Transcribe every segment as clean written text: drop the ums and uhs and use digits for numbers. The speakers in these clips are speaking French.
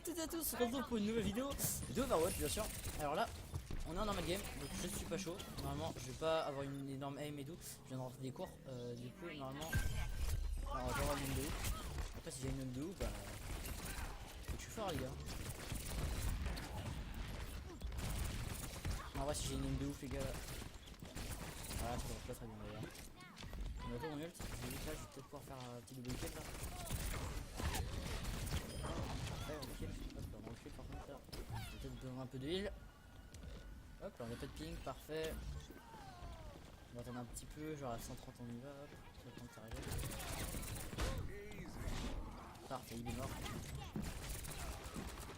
toutes et à tous, on se retrouve pour une nouvelle vidéo de Overwatch bien sûr. Alors là, on est en normal game, donc je suis pas chaud. Normalement, je vais pas avoir une énorme aim et tout. Je viens de rentrer des cours, du coup, normalement, alors, on va avoir une aim de ouf. Après, si j'ai une aim de ouf, bah, faut que je suis fort, les gars. En vrai, si j'ai une aim de ouf, les gars, voilà, ça devrait pas très bien d'ailleurs. On va faire mon ult, je vais peut-être pouvoir faire un petit double kill là. Parfait, on kill. Hop, on recule par contre là. Peut-être donner un peu de heal. Hop, là, on a pas de ping, parfait. On va attendre un petit peu, genre à 130 on y va, hop. Ça va prendre sa régale. Parfait, il est mort.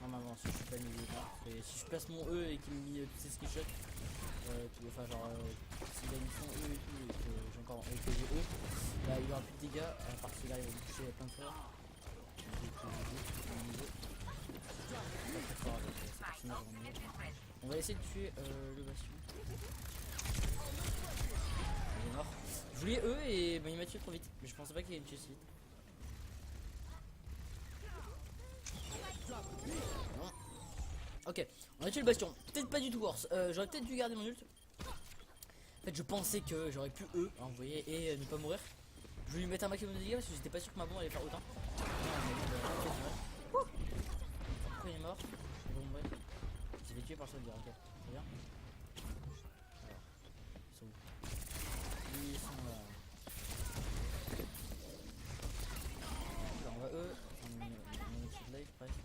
Normalement, si je suis pas mis, il est mort. Et si je place mon E et qu'il me met tous ces screenshots, enfin genre s'il a mis son E et tout, et que j'ai encore et que j'ai E, bah il aura plus de dégâts, à part s'il arrive à me toucher plein de fois. On va essayer de tuer le bastion. Il est mort. Je voulais E et bah, il m'a tué trop vite. Mais je pensais pas qu'il allait me tuer si vite. Non. Ok, on a tué le bastion. Peut-être pas du tout worse. J'aurais peut-être dû garder mon ult. En fait, je pensais que j'aurais pu E, hein, vous voyez, et ne pas mourir. Je voulais lui mettre un maximum de dégâts parce que j'étais pas sûr que ma bombe allait faire autant. Pourquoi il est mort? Bon, bref. Je l'ai tué par soldier, ok. C'est bien. Alors, ils sont où? Ils sont là. Là, on va eux. On est sur live presque.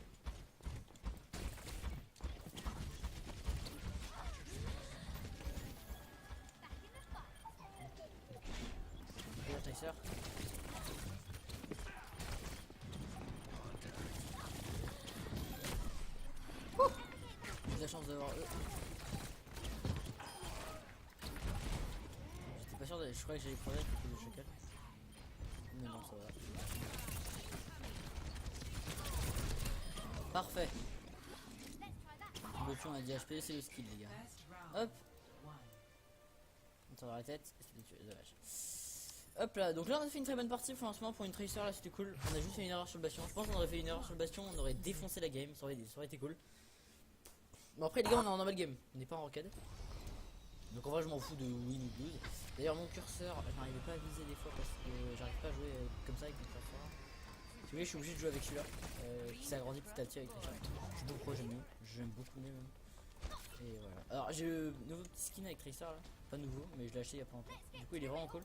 Ok, Tracer. J'ai de la chance d'avoir eux. J'étais pas sûr de... Je croyais que j'allais crever avec le coup de chacal. Mais non, ça va. Parfait. Depuis on a dit HP, c'est le skill les gars. Hop. On tire la tête, c'est dommage. Hop là, donc là on a fait une très bonne partie franchement pour une tracer là c'était cool. On a juste fait une erreur sur le bastion. Je pense qu'on aurait fait une erreur sur le bastion, on aurait défoncé la game, ça aurait été cool. Bon après les gars on est en normal game, on n'est pas en rocade. Donc en vrai je m'en fous de win ou de lose. D'ailleurs mon curseur, j'arrive pas à viser des fois parce que j'arrive pas à jouer comme ça avec mon curseur. Si vous voulez je suis obligé de jouer avec celui-là, qui s'agrandit petit à petit avec Tracer. Je sais pas pourquoi j'aime beaucoup mieux même. Et voilà. Alors j'ai le nouveau petit skin avec Tracer là, pas nouveau mais je l'ai acheté il y a pas longtemps. Du coup il est vraiment cool.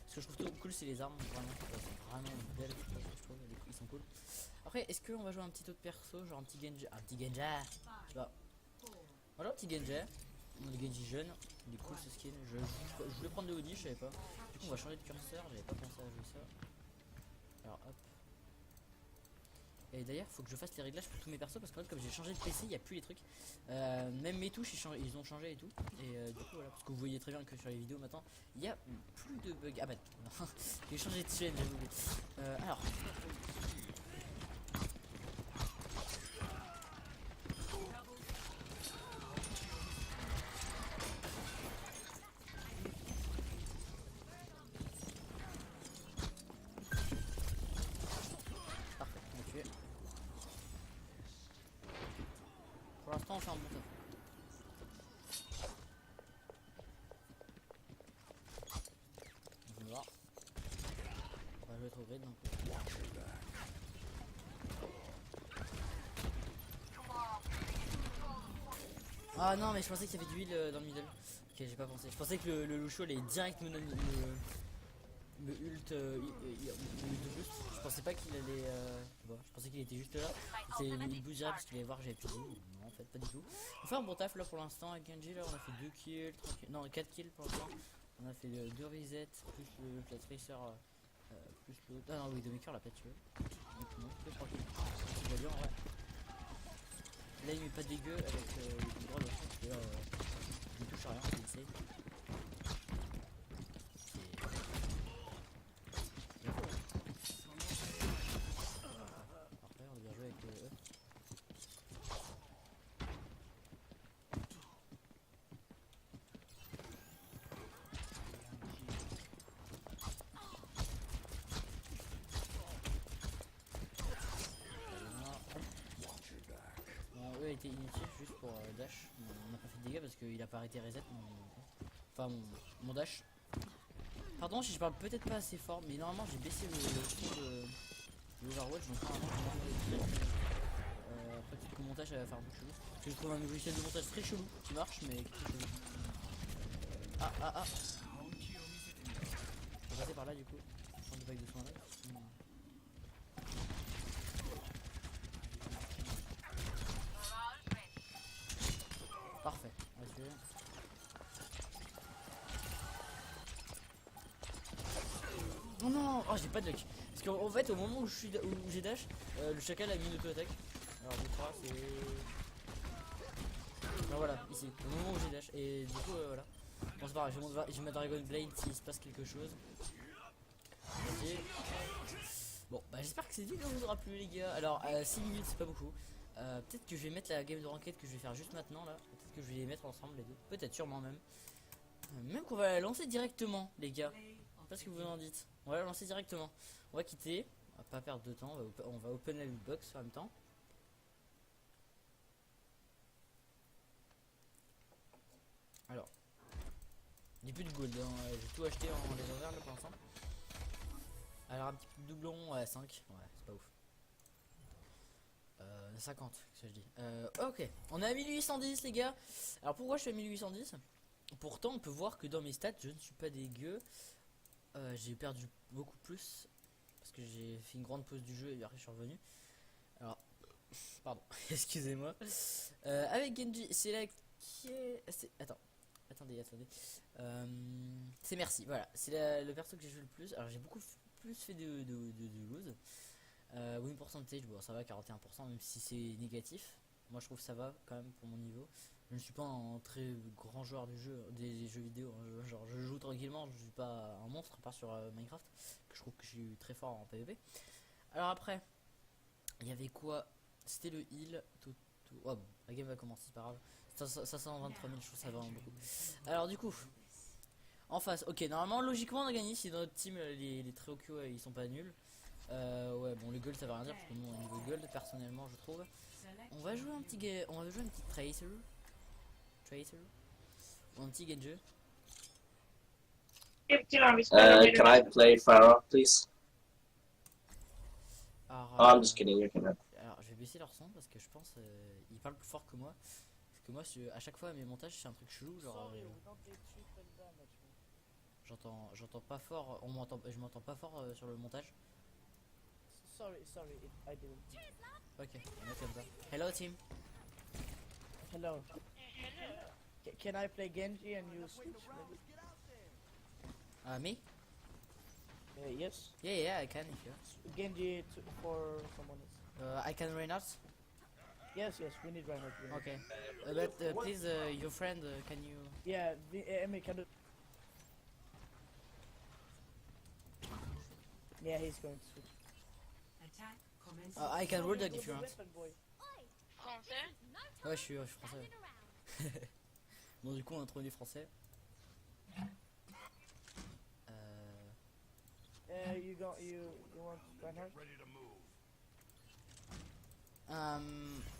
Ce que je trouve tout cool c'est les armes, vraiment, c'est vraiment belle je trouve, ils sont cool. Après est-ce qu'on va jouer un petit autre perso, genre un petit Genji, je sais pas. Voilà un petit Genji, le Genji jeune, il est cool ce skin, je voulais prendre le Audi, je savais pas. Du coup on va changer de curseur, j'avais pas pensé à jouer ça. Alors hop. Et d'ailleurs faut que je fasse les réglages pour tous mes persos parce qu'en fait comme j'ai changé de PC il n'y a plus les trucs. Même mes touches ils ont changé et tout. Et du coup voilà, parce que vous voyez très bien que sur les vidéos maintenant il n'y a plus de bugs. Ah bah non, j'ai changé de chaîne, j'avais oublié. Alors. Parfait, on va tuer. Pour l'instant on fait un bon taf. On va voir. On va jouer trop vite donc. Ah non mais je pensais qu'il y avait du heal dans le middle. Ok j'ai pas pensé. Je pensais que le Lucio allait direct me donner me ult boost. Je pensais pas qu'il allait bon, je pensais qu'il était juste là. Il boost direct parce qu'il allait voir que j'avais plus de heal. Non en fait pas du tout. On fait un bon taf là pour l'instant avec Genji là on a fait 2 kills, 3 kills, non 4 kills pour l'instant. On a fait 2 resets plus la tracer plus l'autre. Ah non oui Demaker l'a pas tué. Donc non, que 3 kills. C'est bien ouais. Là il met pas dégueu avec le droit de la chance, parce que là je ne touche à rien, c'est safe. Parfait, on a bien joué avec eux. a été inutile juste pour dash. On n'a pas fait de dégâts parce qu'il a pas arrêté reset. Enfin mon dash. Pardon si je parle peut-être pas assez fort, mais normalement j'ai baissé le son de l'Overwatch, donc normalement je vais après peut-être que le montage va faire un peu chelou. Je trouve un logiciel de montage très chelou qui marche mais qui est très chelou. Ah. Je vais passer par là du coup. Prendre des packs de soins là. Parfait. Okay. Oh non, oh j'ai pas de luck. Parce qu'en fait au moment où j'ai dash, le chacal a mis une auto-attaque. Alors je crois c'est... Ben voilà, ici, au moment où j'ai dash. Et du coup voilà. Bon c'est pareil, je vais mettre Dragon Blade s'il se passe quelque chose. Ok. Bon bah j'espère que cette vidéo vous aura plu les gars. Alors 6 minutes c'est pas beaucoup. Peut-être que je vais mettre la game de ranked que je vais faire juste maintenant là. Peut-être que je vais les mettre ensemble les deux. Peut-être sûrement même. Même qu'on va la lancer directement les gars. Je sais pas ce que vous en dites. On va la lancer directement. On va quitter. On va pas perdre de temps. On va open la lootbox en même temps. Alors. J'ai plus de gold. Hein. J'ai tout acheté en légendaire là pour l'instant. Alors un petit peu de doublon. Ouais 5. Ouais c'est pas ouf. 50 que je dis. Ok. On est à 1810 les gars. Alors pourquoi je suis à 1810? Pourtant on peut voir que dans mes stats je ne suis pas dégueu. J'ai perdu beaucoup plus parce que j'ai fait une grande pause du jeu et après je suis revenu. Alors pardon excusez-moi. Avec Genji c'est là qui est... Attendez. C'est merci, voilà, c'est le perso que j'ai joué le plus. Alors j'ai beaucoup plus fait de lose. Win percentage, bon ça va 41% même si c'est négatif. Moi je trouve que ça va quand même pour mon niveau. Je ne suis pas un très grand joueur du jeu, des jeux vidéo, hein. Genre je joue tranquillement, je suis pas un monstre à part sur Minecraft, que je trouve que je suis très fort en PvP. Alors après, il y avait quoi? C'était le heal, tout. Oh bon, la game va commencer, c'est pas grave. 523 000, je trouve ça va beaucoup. Alors du coup, en face, ok, normalement logiquement on a gagné si dans notre team les Treokyo ils sont pas nuls. Ouais bon le gold ça va rien dire parce que nous au niveau gold personnellement je trouve. On va jouer un petit Tracer ou un petit Genji. Can I play Pharah, please? Alors, Oh, I'm just kidding, you cannot. alors je vais baisser leur son parce que je pense ils parlent plus fort que moi. Parce que moi à chaque fois mes montages c'est un truc chelou genre j'entends pas fort, je m'entends pas fort sur le montage. Sorry, I didn't. Ok, on est comme ça. Hello team. Hello. Can I play Genji and you switch? Me? Yes. Yeah, I can if you. Genji for someone else. I can Reinhardt. Yes, we need Reinhardt. Okay. But please, your friend, can you? Yeah, Emmy, can do. Yeah, he's going to switch. I can roll that if you want. Français? Ouais, je suis français. Bon, du coup, on a trouvé des français. You want Reinhardt?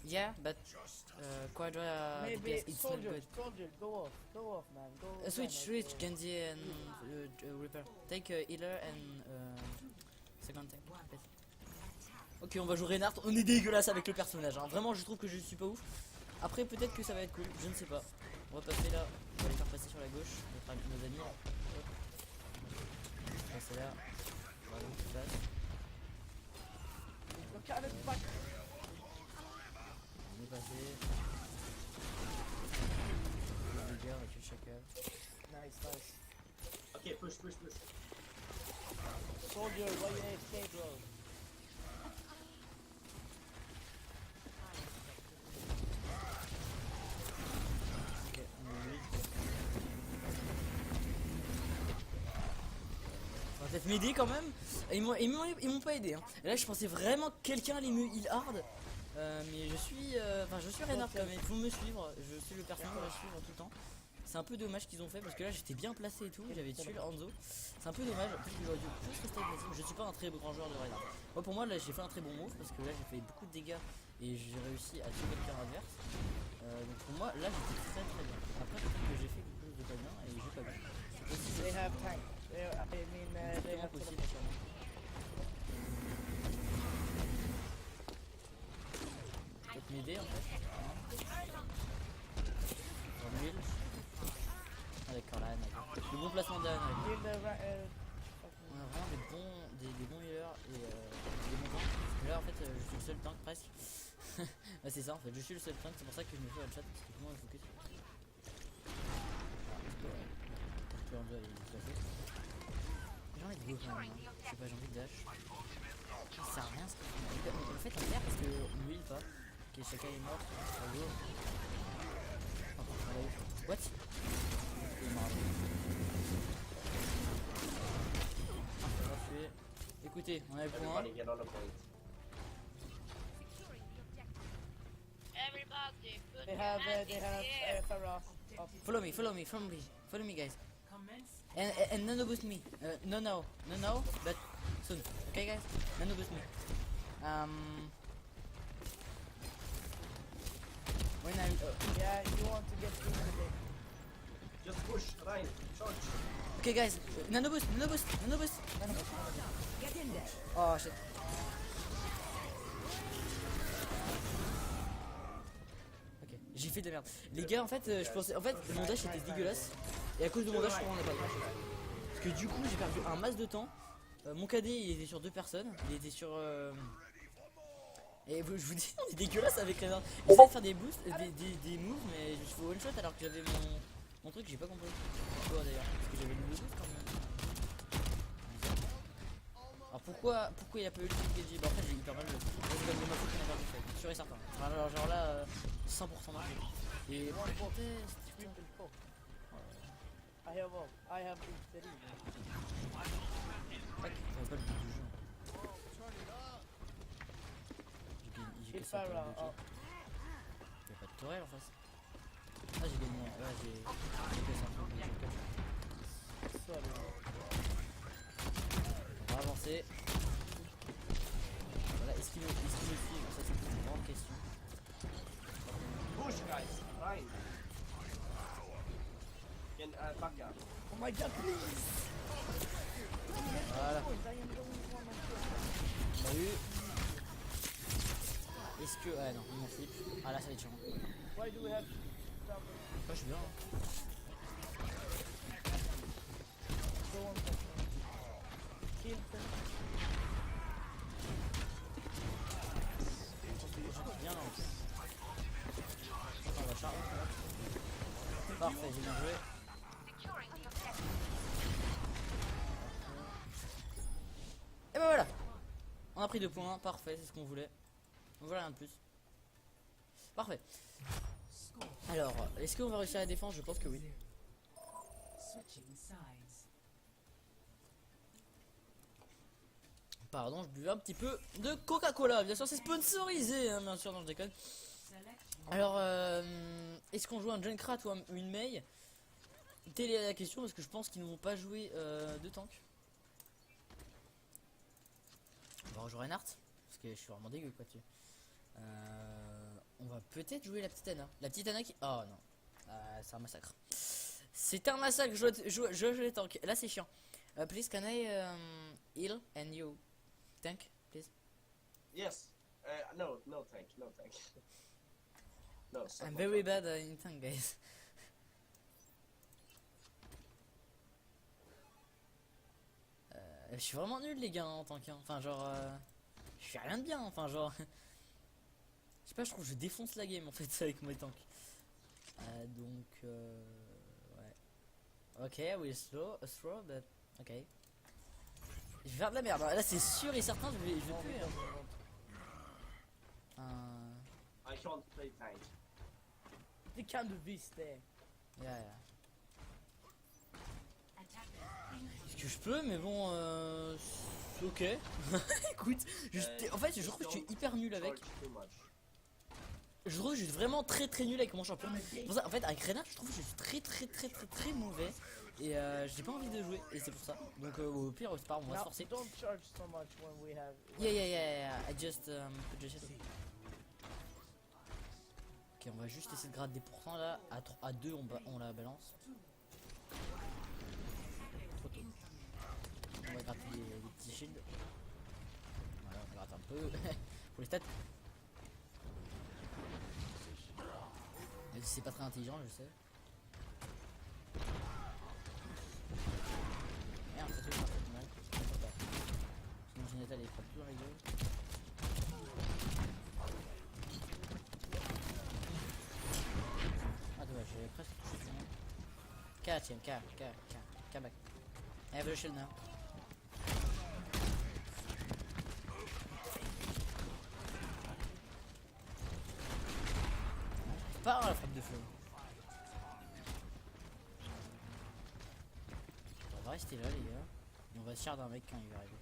Yeah, but Quadra Maybe DPS, it's not good. soldier, go off, man. Go. Switch, Genji and Reaper. Take healer and second tank. Ok, on va jouer Reinhardt. On est dégueulasse avec le personnage. Hein. Vraiment, je trouve que je suis pas ouf. Après, peut-être que ça va être cool. Je ne sais pas. On va passer là. On va les faire passer sur la gauche. Nos amis. On va passer là. On va aller où passe. On est passé. Les gars, on va tuer chacal. Nice. Okay, push. Soldier, why you AFK, bro? Ok, on est 8. On va peut-être m'aider quand même. Et ils m'ont pas aidé. Hein. Et là, je pensais vraiment que quelqu'un allait me heal hard. Mais je suis Reinhardt quand même. Il faut me suivre. Je suis le personnage à suivre tout le temps. C'est un peu dommage qu'ils ont fait parce que là j'étais bien placé et tout, j'avais tué le Hanzo. C'est un peu dommage, peut-être que j'aurais dû plus rester avec ma team. Je suis pas un très grand joueur de Reinhardt. Moi pour moi là j'ai fait un très bon move parce que là j'ai fait beaucoup de dégâts et j'ai réussi à tuer quelqu'un adverse. Donc pour moi là j'étais très très bien. Après peut-être que j'ai fait quelque chose de pas bien et j'ai pas vu. C'est possible. They have tanks. They Vraiment have possible. teleportation. Peut-être m'aider en fait. Dans l'huile. Avec Corlan. Le bon placement d'Anne. Kill the On a vraiment des bons healers et des bons tanks. Parce que là en fait je suis le seul tank presque. Ouais, c'est ça en fait, je suis le seul tank, c'est pour ça que je me fais one shot parce que moi je focus. J'ai envie de go quand même, hein. Je sais pas, j'ai envie de dash. Ça sert à rien ce que on le fait en terre parce qu'on ne heal pas. Ok, chacun est mort, ça go. What? Il est mort. On va tuer. Écoutez, on a le point. Everybody get on the point. Everybody, put They your have hands in the air. Pharah. Follow me guys. And nano boost me. No, but soon. Okay guys, nano boost me. When I Yeah, you want to get through the game. Just push, Ryan, charge. okay guys, nano boost. Oh shit. Ok, j'ai fait de la merde. Les gars, en fait, je pensais, en fait, mon dash était dégueulasse. Et à cause de mon dash, je crois qu'on n'a pas grand chose. Parce que du coup, j'ai perdu un masse de temps. Mon KD, il était sur 2 personnes. Il était sur. Et je vous dis, on est dégueulasse avec Renard. J'essaie de faire des boosts, des moves, mais je fais one shot alors que j'avais mon truc, j'ai pas compris. Pourquoi d'ailleurs? Parce que j'avais le boost quand même. Alors pourquoi il a pas eu le truc Genji? Bah en fait j'ai hyper mal joué. C'est comme de ma faute qu'on a perdu fait, sûr et certain. Alors genre là 100% marqué. Et One for test, putain. triple four. I have been steady. Tac, ça va pas le but du jeu. J'ai Kill que ça pour Pharah. le bloquer. Y'a pas de tourelle en face. Ah j'ai gagné, ouais j'ai que ça pour le bloquer. Sorry. On va avancer. Voilà, est-ce qu'il me suit? Ça c'est une grande question. Push, guys, Ryan. Can back up. Oh my god, please! Voilà. I am the only one on kill. On a eu. Est-ce que. Ah non, il m'en flip. Ah là ça va être chiant. Why do we have double? Moi je suis bien. Hein. Go on for kill them. Bien là. On va charger. Parfait, j'ai bien joué. Et bah voilà. On a pris 2 points, parfait, c'est ce qu'on voulait. On voulait rien de plus. Parfait. Alors, est-ce qu'on va réussir à la défense? Je pense que oui. Pardon, je buvais un petit peu de Coca-Cola. Bien sûr, c'est sponsorisé, hein, bien sûr, non, je déconne. Alors, est-ce qu'on joue un Junkrat ou une Mei? Telle est la question parce que je pense qu'ils n'ont pas joué de tank. On va rejouer Reinhardt parce que je suis vraiment dégueu quoi dessus. On va peut-être jouer la petite Anna. La petite Anna qui. Oh non, c'est un massacre. C'est un massacre. Je joue les tanks. Là c'est chiant. Please can I heal and you tank please? Yes. No tank. No. I'm very bad in tank guys. Je suis vraiment nul les gars en tank. Hein. Enfin genre, je fais rien de bien. Enfin genre, je sais pas. Je trouve que je défonce la game en fait avec mes tanks. Donc ouais. Ok, we slow, but ok. Je vais faire de la merde. Là c'est sûr et certain. Je vais puer. I can't play tank. They can't do this there. Yeah. Est-ce que je peux, mais bon, ok. Écoute, en fait, je trouve que je suis hyper nul avec. Je trouve que je suis vraiment très nul avec mon champion. Pour ça, en fait, avec Reinhardt, je trouve que je suis très mauvais. Et j'ai pas envie de jouer, et c'est pour ça. Donc, au pire, c'est pas grave, on va se forcer. Don't charge so much when we have. Yeah. I just Ok, on va juste essayer de gratter des pourcents là. À 2, on la balance. Trop tôt. On va gratter des petits shields. Voilà, on gratte un peu. Pour les stats. Même si c'est pas très intelligent, je sais. Merde, ça touche un peu mal. Sinon, Ginetta, elle est pas plus dans la gueule. Ah, dommage, j'avais presque touché tout le monde. K, tiens, K back. I have the shield now. Pas la frappe de feu. On va rester là les gars. Et on va se tirer d'un mec quand il va arriver.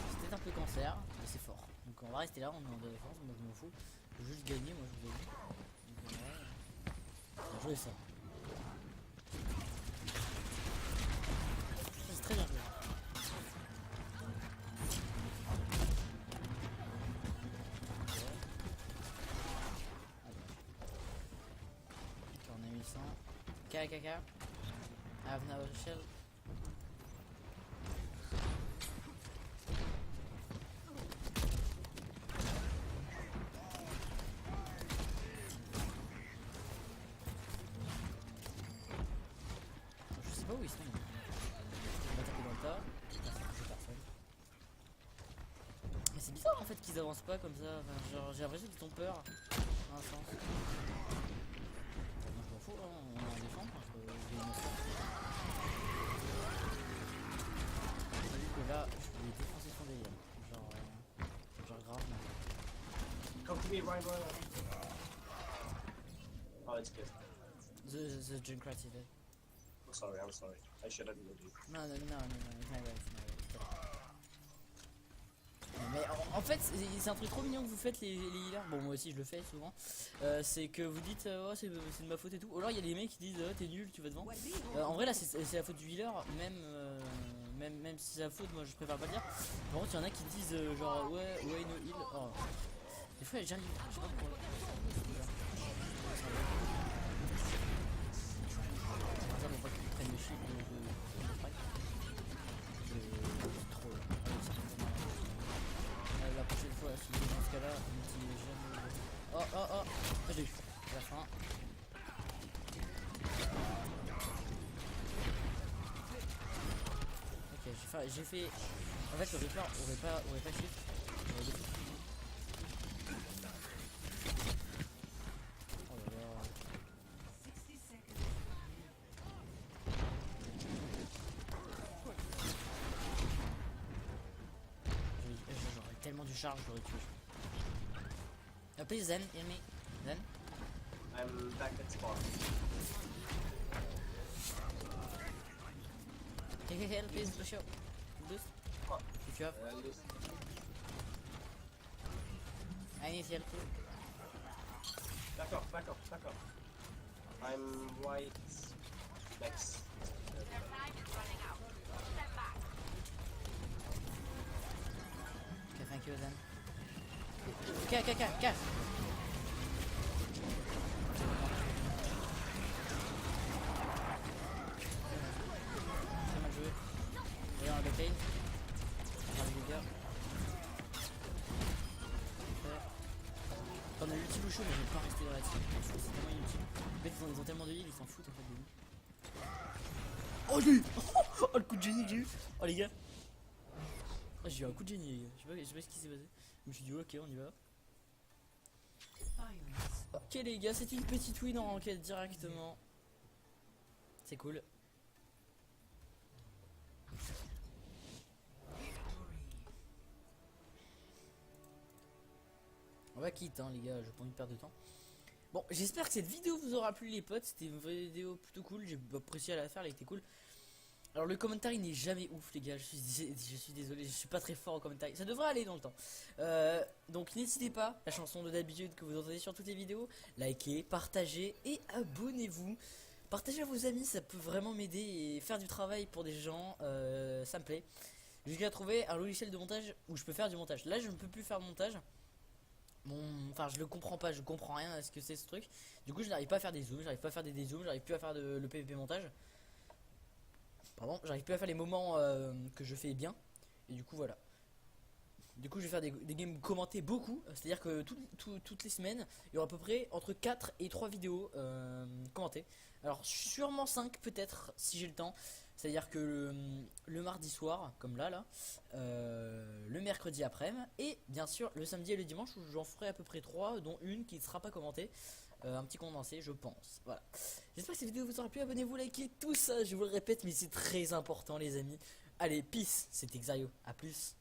C'était un peu cancer, mais c'est fort. Donc on va rester là, on est en défense, moi je m'en fous. Je veux juste gagner, moi je vous ai dit. Donc bien joué ça. C'est très bien joué. On a 1100. KKK. I have now a shield. Je sais pas où ils sont. On va taper dans le tas. Personne. Mais c'est bizarre en fait qu'ils avancent pas comme ça. Enfin, genre, j'ai l'impression qu'ils ont peur. Dans un sens. Je m'en fous, hein, on est en défense contre les innocents. J'ai vu que là, je voulais défoncer son délire. Genre grave. Mais... Come to me, Ryan. Oh, it's good. The Junkrat is dead. I'm sorry. I should have been with you. Non, it's my bad, mais en fait, c'est un truc trop mignon que vous faites les healers. Bon, moi aussi je le fais souvent. C'est que vous dites oh, c'est de ma faute et tout. Ou alors il y a des mecs qui disent oh, t'es nul, tu vas devant. En vrai, là c'est la faute du healer, même si c'est la faute, moi je préfère pas le dire. Par contre, il y en a qui disent genre ouais, no heal. Oh. Des fois, j'arrive, je sais pas pourquoi. Par exemple, on voit qu'ils prennent le shield de strike. C'est trop là. La prochaine fois, si dans ce cas-là, on n'utilise jamais. Oh, j'ai eu. À la fin. Ok, j'ai fait. En fait, le Reaper aurait pas shift. Oh là là. J'aurais tellement du charge, j'aurais tué. Please Zen, heal me. Zen. I'm back at spawn. Heal, please, Lucio. Boost. If you have. I need heal too. Back off. I'm white. Next. Their time is running out. Step back. Okay, thank you Zen. K. Très mal joué. Et on a backlane. On va les dégâts. On a l'ulti Lucio, mais je vais pas rester dans la team. Je trouve que c'est tellement inutile. En fait, ils ont tellement de heal, ils s'en foutent en fait de nous. Oh j'ai eu oh le coup de génie que j'ai eu. Oh les gars. Oh, j'ai eu un coup de génie les gars. Je sais pas ce qui s'est passé. Je me suis dit ok on y va. Ok les gars, c'est une petite win en enquête directement. C'est cool. On va quitter hein, les gars, je pas envie de perdre de temps. Bon, j'espère que cette vidéo vous aura plu les potes. C'était une vidéo plutôt cool, j'ai apprécié à la faire, elle était cool. Alors le commentaire il n'est jamais ouf les gars, je suis désolé, je suis pas très fort au commentaire, ça devrait aller dans le temps. Donc n'hésitez pas, la chanson de d'habitude que vous entendez sur toutes les vidéos, likez, partagez et abonnez-vous. Partagez à vos amis, ça peut vraiment m'aider et faire du travail pour des gens, ça me plaît. jusqu'à trouver un logiciel de montage où je peux faire du montage. Là, je ne peux plus faire de montage. Enfin, je le comprends pas, je comprends rien à ce que c'est ce truc. Du coup, je n'arrive pas à faire des zooms, j'arrive pas à faire des dézooms, j'arrive plus à faire le PVP montage. Pardon, j'arrive plus à faire les moments que je fais bien. Et du coup, voilà. Du coup, je vais faire des games commentés beaucoup. C'est-à-dire que toutes les semaines, il y aura à peu près entre 4 et 3 vidéos commentées. Alors, sûrement 5 peut-être, si j'ai le temps. C'est-à-dire que le mardi soir, comme là, le mercredi après-midi, et bien sûr le samedi et le dimanche où j'en ferai à peu près 3, dont une qui ne sera pas commentée. Un petit condensé, je pense. Voilà. J'espère que cette vidéo vous aura plu. Abonnez-vous, likez tout ça, je vous le répète, mais c'est très important, les amis. Allez, peace, c'était Xario. À plus.